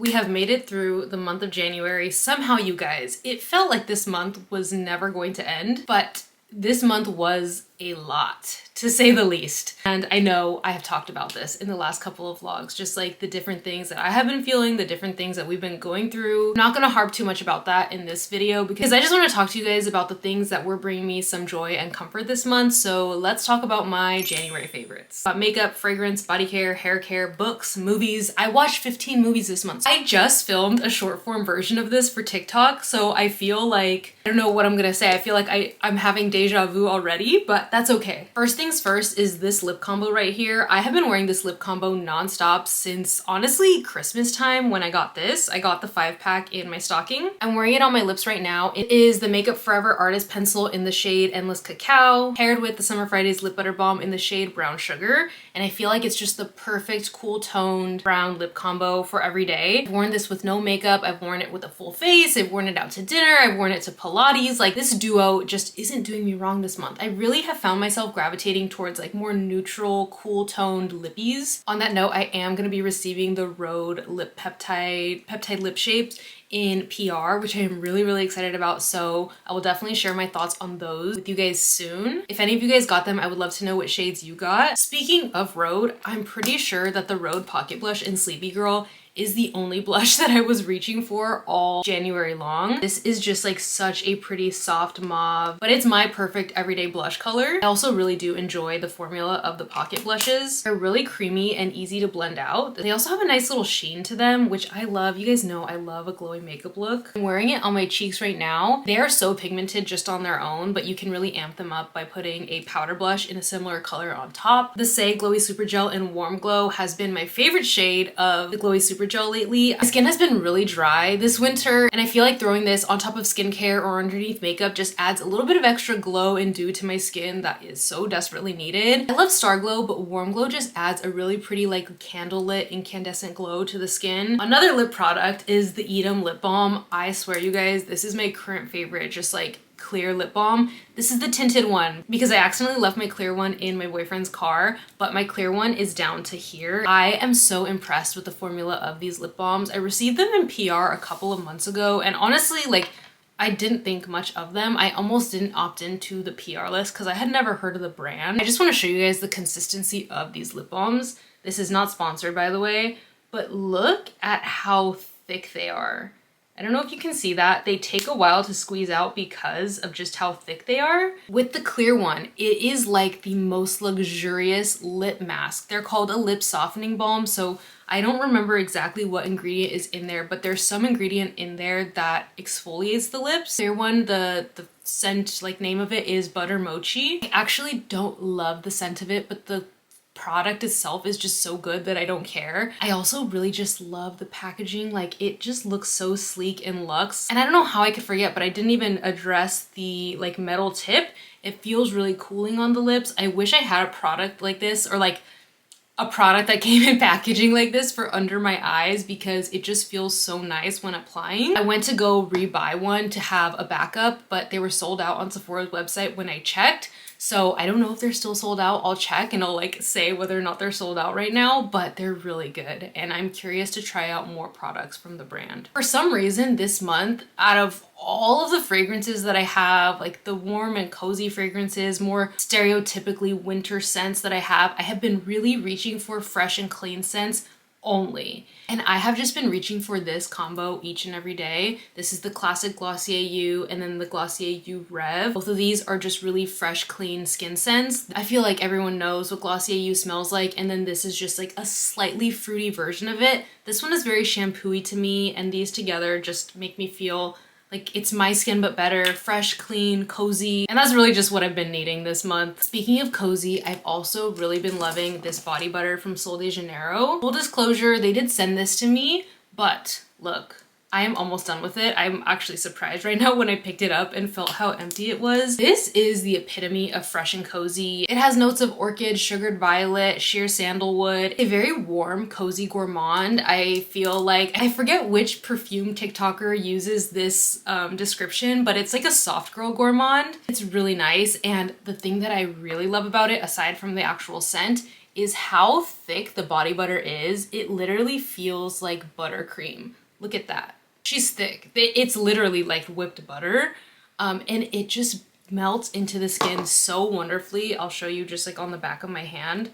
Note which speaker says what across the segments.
Speaker 1: We have made it through the month of January. Somehow, you guys, it felt like this month was never going to end, but this month was a lot, to say the least. And I know I have talked about this in the last couple of vlogs, just like the different things that I have been feeling, the different things that we've been going through. I'm not gonna harp too much about that in this video because I just want to talk to you guys about the things that were bringing me some joy and comfort this month. So let's talk about my January favorites. Makeup, fragrance, body care, hair care, books, movies. I watched 15 movies this month. I just filmed a short form version of this for TikTok, so I feel like, I don't know what I'm gonna say. I feel like I'm having deja vu already, but that's okay. First things first is this lip combo right here. I have been wearing this lip combo nonstop since honestly Christmas time when I got this. I got the 5-pack in my stocking. I'm wearing it on my lips right now. It is the Makeup Forever Artist Pencil in the shade Endless Cacao, paired with the Summer Fridays Lip Butter Balm in the shade Brown Sugar. And I feel like it's just the perfect cool toned brown lip combo for every day. I've worn this with no makeup. I've worn it with a full face. I've worn it out to dinner. I've worn it to Pilates. Like, this duo just isn't doing me wrong this month. I really have found myself gravitating towards like more neutral, cool toned lippies. On that note, I am going to be receiving the Rhode Lip Peptide Lip Shapes in PR, which I am really excited about. So I will definitely share my thoughts on those with you guys soon. If any of you guys got them, I would love to know what shades you got. Speaking of Rhode, I'm pretty sure that the Rhode Pocket Blush in Sleepy Girl is the only blush that I was reaching for all January long. This is just like such a pretty soft mauve, but it's my perfect everyday blush color. I also really do enjoy the formula of the pocket blushes. They're really creamy and easy to blend out. They also have a nice little sheen to them, which I love. You guys know I love a glowy makeup look. I'm wearing it on my cheeks right now. They are so pigmented just on their own, but you can really amp them up by putting a powder blush in a similar color on top. The Say Glowy Super Gel in Warm Glow has been my favorite shade of the Glowy Super Gel lately. My skin has been really dry this winter, and I feel like throwing this on top of skincare or underneath makeup just adds a little bit of extra glow and dew to my skin that is so desperately needed. I love Star Glow, but Warm Glow just adds a really pretty like candlelit incandescent glow to the skin. Another lip product is the Edam Lip Balm. I swear you guys, this is my current favorite, just like clear lip balm. This is the tinted one because I accidentally left my clear one in my boyfriend's car, but my clear one is down to here. I am so impressed with the formula of these lip balms. I received them in PR a couple of months ago, and honestly, like, I didn't think much of them. I almost didn't opt into the PR list because I had never heard of the brand. I just want to show you guys the consistency of these lip balms. This is not sponsored, by the way, but look at how thick they are. I don't know if you can see that. They take a while to squeeze out because of just how thick they are. With the clear one, it is like the most luxurious lip mask. They're called a lip softening balm, so I don't remember exactly what ingredient is in there, but there's some ingredient in there that exfoliates the lips. Clear one, the scent, like, name of it is Butter Mochi. I actually don't love the scent of it, but the product itself is just so good that I don't care. I also really just love the packaging. Like, it just looks so sleek and luxe. And I don't know how I could forget, but I didn't even address the like metal tip. It feels really cooling on the lips. I wish I had a product like this, or like a product that came in packaging like this for under my eyes, because it just feels so nice when applying. I went to go rebuy one to have a backup, but they were sold out on Sephora's website when I checked. So I don't know if they're still sold out. I'll check and I'll like say whether or not they're sold out right now, but they're really good. And I'm curious to try out more products from the brand. For some reason this month, out of all of the fragrances that I have, like the warm and cozy fragrances, more stereotypically winter scents that I have been really reaching for fresh and clean scents only. And I have just been reaching for this combo each and every day. This is the classic Glossier U and then the Glossier U Rev. Both of these are just really fresh, clean skin scents. I feel like everyone knows what Glossier U smells like, and then this is just like a slightly fruity version of it. This one is very shampoo-y to me, and these together just make me feel like it's my skin but better, fresh, clean, cozy. And that's really just what I've been needing this month. Speaking of cozy, I've also really been loving this body butter from Sol de Janeiro. Full disclosure, they did send this to me, but look, I am almost done with it. I'm actually surprised right now when I picked it up and felt how empty it was. This is the epitome of fresh and cozy. It has notes of orchid, sugared violet, sheer sandalwood, a very warm, cozy gourmand. I feel like, I forget which perfume TikToker uses this description, but it's like a soft girl gourmand. It's really nice, and the thing that I really love about it, aside from the actual scent, is how thick the body butter is. It literally feels like buttercream. Look at that. She's thick. It's literally like whipped butter. And it just melts into the skin so wonderfully. I'll show you just like on the back of my hand.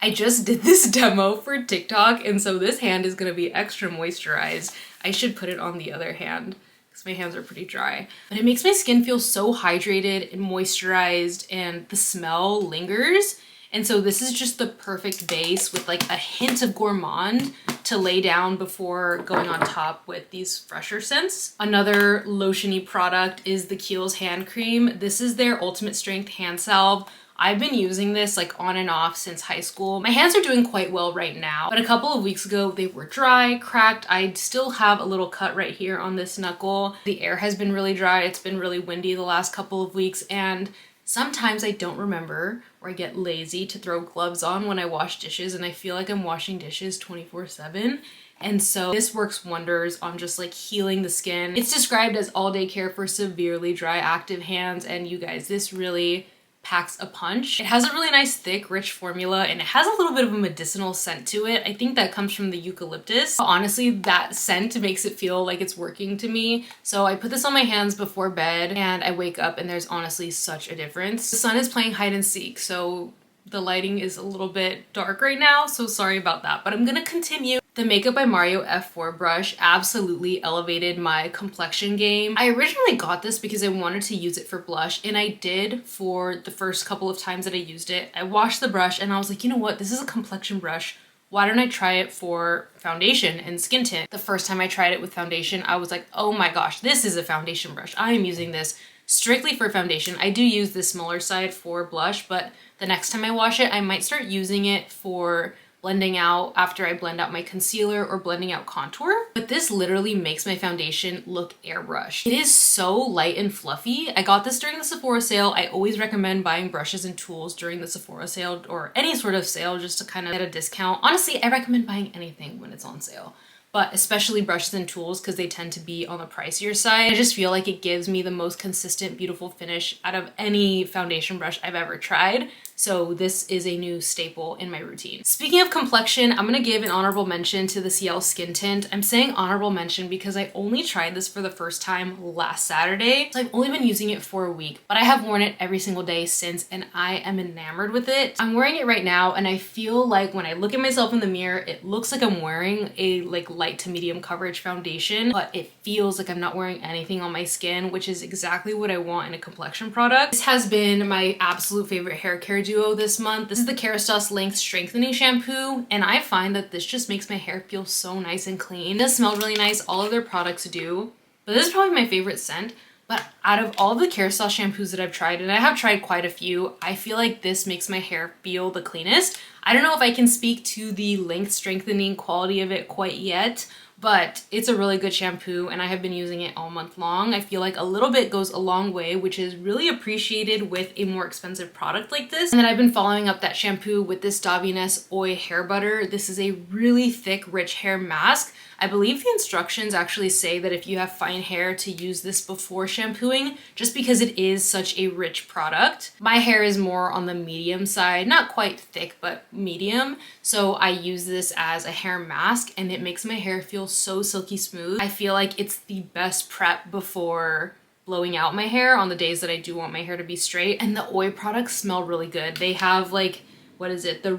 Speaker 1: I just did this demo for TikTok, and so this hand is gonna be extra moisturized. I should put it on the other hand because my hands are pretty dry. But it makes my skin feel so hydrated and moisturized, and the smell lingers. And so this is just the perfect base with like a hint of gourmand to lay down before going on top with these fresher scents. Another lotiony product is the Kiehl's hand cream. This is their ultimate strength hand salve. I've been using this like on and off since high school. My hands are doing quite well right now, but a couple of weeks ago they were dry, cracked. I still have a little cut right here on this knuckle. The air has been really dry. It's been really windy the last couple of weeks, and sometimes I don't remember or I get lazy to throw gloves on when I wash dishes, and I feel like I'm washing dishes 24/7. And so this works wonders on just like healing the skin. It's described as all-day care for severely dry, active hands, and you guys, this really packs a punch. It has a really nice, thick, rich formula, and it has a little bit of a medicinal scent to it. I think that comes from the eucalyptus. Honestly, that scent makes it feel like it's working to me. So I put this on my hands before bed, and I wake up and there's honestly such a difference. The sun is playing hide and seek, so the lighting is a little bit dark right now, so sorry about that, but I'm gonna continue. The Makeup by Mario F4 brush absolutely elevated my complexion game. I originally got this because I wanted to use it for blush, and I did for the first couple of times that I used it. I washed the brush and I was like, you know what, this is a complexion brush. Why don't I try it for foundation and skin tint? The first time I tried it with foundation, I was like, oh my gosh, this is a foundation brush. I am using this strictly for foundation. I do use the smaller side for blush, but the next time I wash it, I might start using it for blending out after I blend out my concealer or blending out contour. But this literally makes my foundation look airbrushed. It is so light and fluffy. I got this during the Sephora sale. I always recommend buying brushes and tools during the Sephora sale or any sort of sale just to kind of get a discount. Honestly, I recommend buying anything when it's on sale, but especially brushes and tools because they tend to be on the pricier side. I just feel like it gives me the most consistent, beautiful finish out of any foundation brush I've ever tried. So this is a new staple in my routine. Speaking of complexion, I'm gonna give an honorable mention to the CL Skin Tint. I'm saying honorable mention because I only tried this for the first time last Saturday. So I've only been using it for a week, but I have worn it every single day since, and I am enamored with it. I'm wearing it right now, and I feel like when I look at myself in the mirror, it looks like I'm wearing a like light to medium coverage foundation, but it feels like I'm not wearing anything on my skin, which is exactly what I want in a complexion product. This has been my absolute favorite hair care duo this month. This is the Kerastase Length Strengthening Shampoo, and I find that this just makes my hair feel so nice and clean. It does smell really nice. All of their products do, but this is probably my favorite scent. But out of all the Kerastase shampoos that I've tried, and I have tried quite a few, I feel like this makes my hair feel the cleanest. I don't know if I can speak to the length strengthening quality of it quite yet, but it's a really good shampoo and I have been using it all month long. I feel like a little bit goes a long way, which is really appreciated with a more expensive product like this. And then I've been following up that shampoo with this Davines Oil Hair Butter. This is a really thick, rich hair mask. I believe the instructions actually say that if you have fine hair to use this before shampooing, just because it is such a rich product. My hair is more on the medium side, not quite thick, but medium. So I use this as a hair mask and it makes my hair feel so silky smooth. I feel like it's the best prep before blowing out my hair on the days that I do want my hair to be straight. And the oil products smell really good. They have like, what is it? The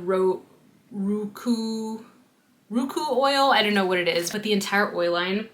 Speaker 1: Ruku oil, I don't know what it is, but the entire oil line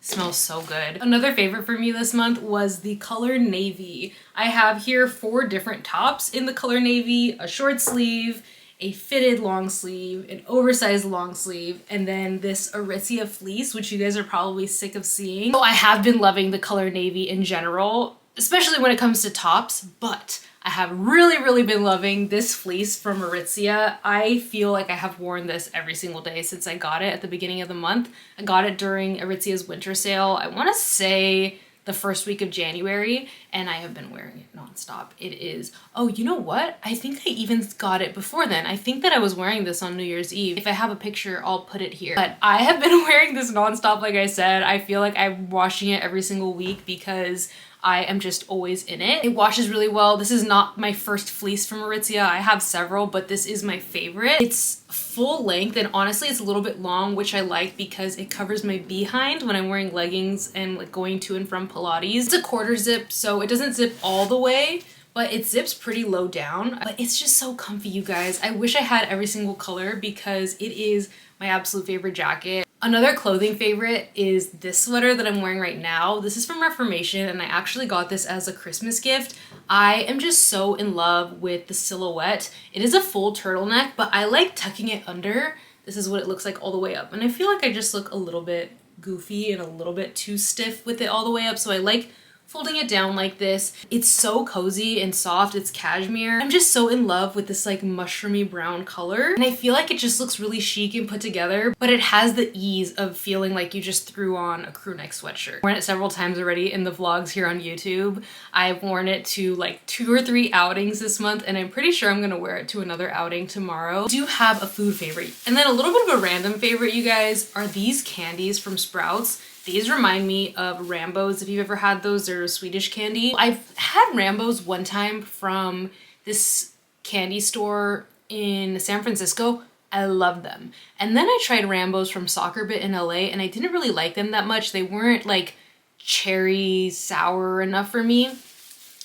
Speaker 1: smells so good. Another favorite for me this month was the color navy. I have here 4 different tops in the color navy, a short sleeve, a fitted long sleeve, an oversized long sleeve, and then this Aritzia fleece, which you guys are probably sick of seeing. So I have been loving the color navy in general, especially when it comes to tops, but I have really been loving this fleece from Aritzia. I feel like I have worn this every single day since I got it at the beginning of the month. I got it during Aritzia's winter sale. I want to say the first week of January, and I have been wearing it nonstop. It is, oh, you know what? I think I even got it before then. I think that I was wearing this on New Year's Eve. If I have a picture, I'll put it here. But I have been wearing this nonstop, like I said. I feel like I'm washing it every single week because I am just always in it. It washes really well. This is not my first fleece from Aritzia. I have several, but this is my favorite. It's full length, and honestly it's a little bit long, which I like because it covers my behind when I'm wearing leggings and like going to and from Pilates. It's a quarter zip, so it doesn't zip all the way, but it zips pretty low down. But it's just so comfy, you guys. I wish I had every single color because it is my absolute favorite jacket. Another clothing favorite is this sweater that I'm wearing right now. This is from Reformation, and I actually got this as a Christmas gift. I am just so in love with the silhouette. It is a full turtleneck, but I like tucking it under. This is what it looks like all the way up, and I feel like I just look a little bit goofy and a little bit too stiff with it all the way up, so I like folding it down like this. It's so cozy and soft. It's cashmere. I'm just so in love with this like mushroomy brown color, and I feel like it just looks really chic and put together, but it has the ease of feeling like you just threw on a crew neck sweatshirt. I've worn it several times already in the vlogs here on YouTube. I've worn it to like 2 or 3 outings this month, and I'm pretty sure I'm gonna wear it to another outing tomorrow. I do have a food favorite. And then a little bit of a random favorite, you guys, are these candies from Sprouts. These remind me of Rambo's, if you've ever had those. They're a Swedish candy. I've had Rambo's one time from this candy store in San Francisco. I love them. And then I tried Rambo's from Soccer Bit in LA, and I didn't really like them that much. They weren't like cherry sour enough for me.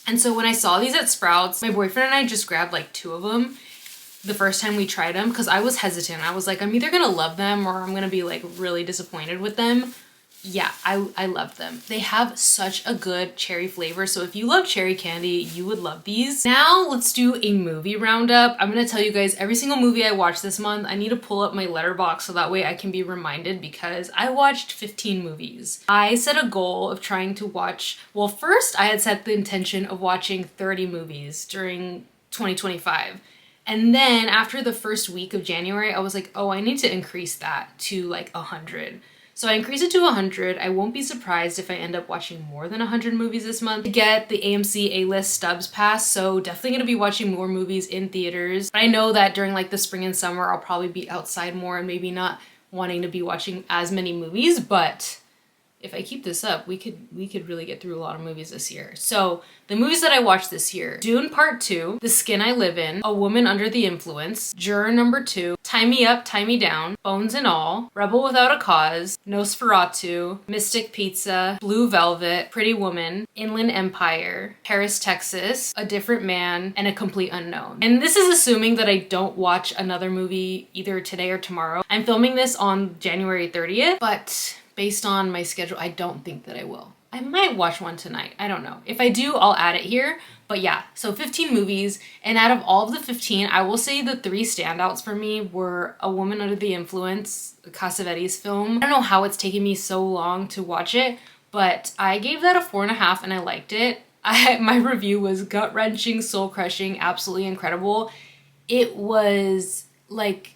Speaker 1: And so when I saw these at Sprouts, my boyfriend and I just grabbed like 2 of them the first time we tried them because I was hesitant. I was like, I'm either gonna love them or I'm gonna be like really disappointed with them. Yeah, I love them. They have such a good cherry flavor, so if you love cherry candy, you would love these. Now let's do a movie roundup. I'm gonna tell you guys every single movie I watched this month. I need to pull up my letterbox so that way I can be reminded because I watched 15 movies. I set a goal of trying to watch, well, first I had set the intention of watching 30 movies during 2025. And then after the first week of January, I was like, oh, I need to increase that to like 100. So I increased it to 100. I won't be surprised if I end up watching more than 100 movies this month. I get the AMC A-List Stubs pass, so definitely gonna be watching more movies in theaters. But I know that during like the spring and summer, I'll probably be outside more and maybe not wanting to be watching as many movies, but if I keep this up, we could really get through a lot of movies this year. So the movies that I watched this year: Dune Part 2, The Skin I Live In, A Woman Under the Influence, Juror number 2, Tie Me Up, Tie Me Down, Bones and All, Rebel Without a Cause, Nosferatu, Mystic Pizza, Blue Velvet, Pretty Woman, Inland Empire, Paris, Texas, A Different Man, and A Complete Unknown. And this is assuming that I don't watch another movie either today or tomorrow. I'm filming this on January 30th, but based on my schedule, I don't think that I will. I might watch one tonight. I don't know. If I do, I'll add it here. But yeah, so 15 movies. And out of all of the 15, I will say the 3 standouts for me were A Woman Under the Influence, Cassavetes film. I don't know how it's taken me so long to watch it, but I gave that a 4.5 and I liked it. My review was gut-wrenching, soul-crushing, absolutely incredible. It was like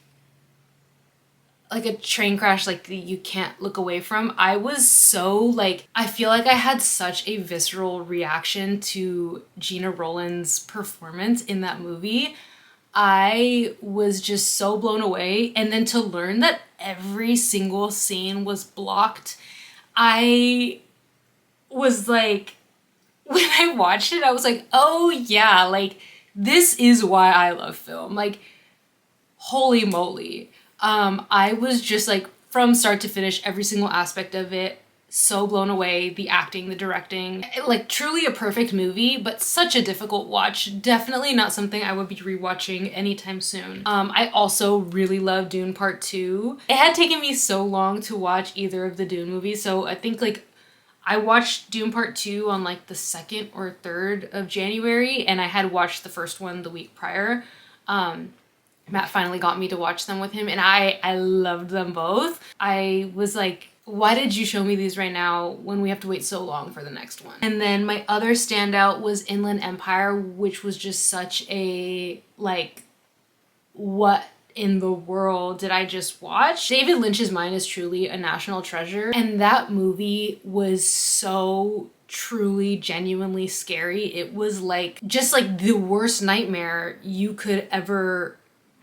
Speaker 1: a train crash like you can't look away from. I was so like, I feel like I had such a visceral reaction to Gina Rowland's performance in that movie. I was just so blown away. And then to learn that every single scene was blocked, I was like, when I watched it, I was like, oh yeah, like this is why I love film. Like, holy moly. I was just like, from start to finish, every single aspect of it, so blown away. The acting, the directing, like truly a perfect movie, but such a difficult watch. Definitely not something I would be rewatching anytime soon. I also really love Dune Part 2. It had taken me so long to watch either of the Dune movies, so I think like I watched Dune Part 2 on like the 2nd or 3rd of January, and I had watched the first one the week prior. Matt finally got me to watch them with him, and I loved them both. I was like, why did you show me these right now when we have to wait so long for the next one? And then my other standout was Inland Empire, which was just such a, like, what in the world did I just watch? David Lynch's mind is truly a national treasure, and that movie was so truly genuinely scary. It was like, just like the worst nightmare you could ever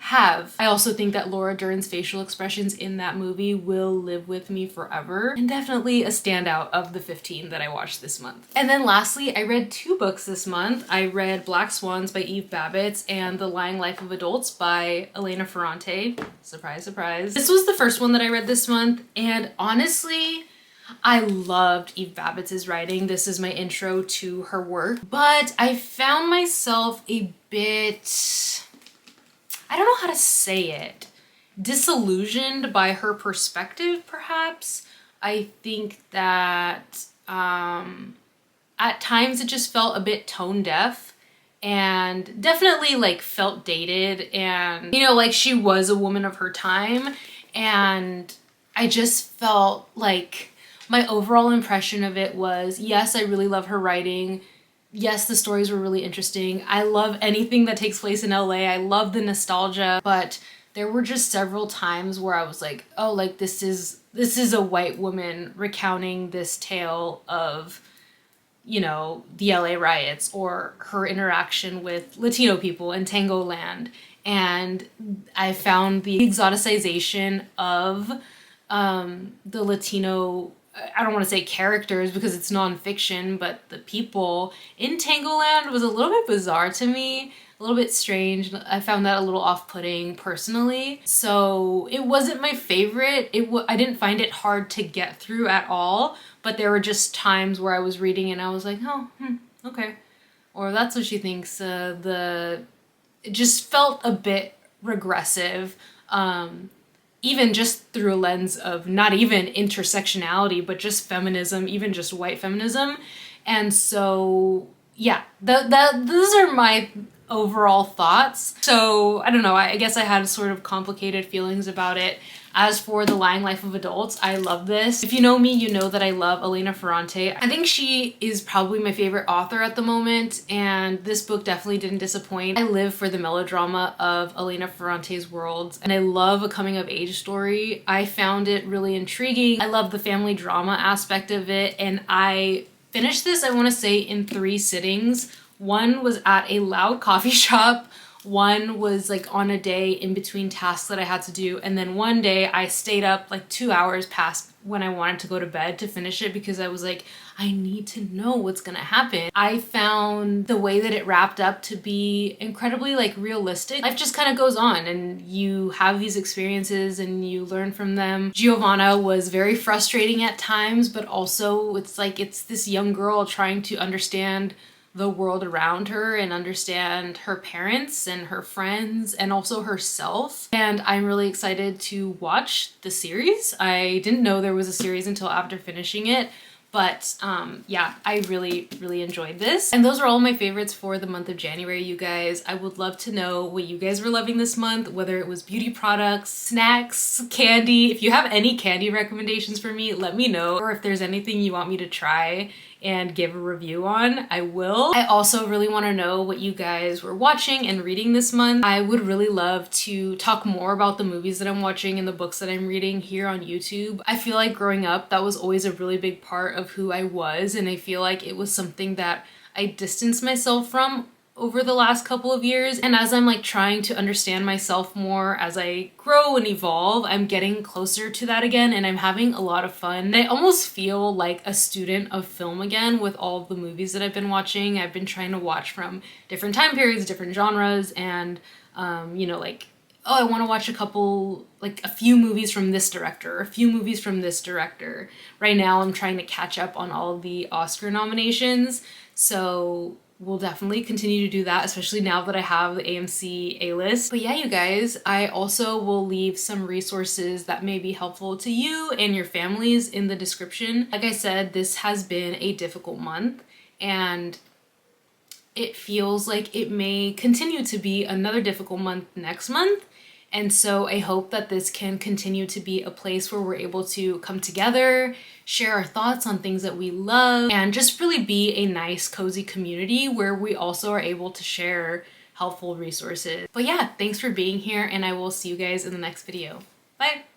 Speaker 1: have. I also think that Laura Dern's facial expressions in that movie will live with me forever, and definitely a standout of the 15 that I watched this month. And then lastly, I read 2 books this month. I read Black Swans by Eve Babitz and The Lying Life of Adults by Elena Ferrante. Surprise, surprise. This was the first one that I read this month, and honestly, I loved Eve Babitz's writing. This is my intro to her work, but I found myself a bit, I don't know how to say it, disillusioned by her perspective, perhaps. I think that at times it just felt a bit tone deaf and definitely like felt dated, and you know, like she was a woman of her time, and I just felt like my overall impression of it was, yes, I really love her writing. Yes, the stories were really interesting. I love anything that takes place in LA. I love the nostalgia, but there were just several times where I was like, oh, like this is a white woman recounting this tale of, you know, the LA riots or her interaction with Latino people in Tango Land. And I found the exoticization of the Latino, I don't want to say characters because it's nonfiction, but the people in Tangoland was a little bit bizarre to me, a little bit strange. I found that a little off-putting personally. So it wasn't my favorite. I didn't find it hard to get through at all, but there were just times where I was reading and I was like, oh, okay. Or that's what she thinks. It just felt a bit regressive. Even just through a lens of not even intersectionality, but just feminism, even just white feminism. And so, yeah, those are my overall thoughts. So, I don't know, I guess I had sort of complicated feelings about it. As for The Lying Life of Adults, I love this. If you know me, you know that I love Elena Ferrante. I think she is probably my favorite author at the moment, and this book definitely didn't disappoint. I live for the melodrama of Elena Ferrante's world, and I love a coming-of-age story. I found it really intriguing. I love the family drama aspect of it, and I finished this, I want to say, in 3 sittings. One was at a loud coffee shop, one was like on a day in between tasks that I had to do, and then one day I stayed up like 2 hours past when I wanted to go to bed to finish it because I was like, I need to know what's gonna happen. I found the way that it wrapped up to be incredibly like realistic. Life just kind of goes on and you have these experiences and you learn from them. Giovanna was very frustrating at times, but also it's like it's this young girl trying to understand the world around her and understand her parents and her friends and also herself. And I'm really excited to watch the series. I didn't know there was a series until after finishing it, but yeah, I really, really enjoyed this. And those are all my favorites for the month of January, you guys. I would love to know what you guys were loving this month, whether it was beauty products, snacks, candy. If you have any candy recommendations for me, let me know. Or if there's anything you want me to try and give a review on, I will. I also really want to know what you guys were watching and reading this month. I would really love to talk more about the movies that I'm watching and the books that I'm reading here on YouTube. I feel like growing up, that was always a really big part of who I was, and I feel like it was something that I distanced myself from over the last couple of years. And as I'm like trying to understand myself more as I grow and evolve, I'm getting closer to that again and I'm having a lot of fun. I almost feel like a student of film again with all of the movies that I've been watching. I've been trying to watch from different time periods, different genres, and you know, like, oh, I want to watch a few movies from this director, a few movies from this director. Right now I'm trying to catch up on all of the Oscar nominations, so we'll definitely continue to do that, especially now that I have the AMC A-list. But yeah, you guys, I also will leave some resources that may be helpful to you and your families in the description. Like I said, this has been a difficult month, and it feels like it may continue to be another difficult month next month. And so I hope that this can continue to be a place where we're able to come together, share our thoughts on things that we love, and just really be a nice, cozy community where we also are able to share helpful resources. But yeah, thanks for being here, and I will see you guys in the next video. Bye!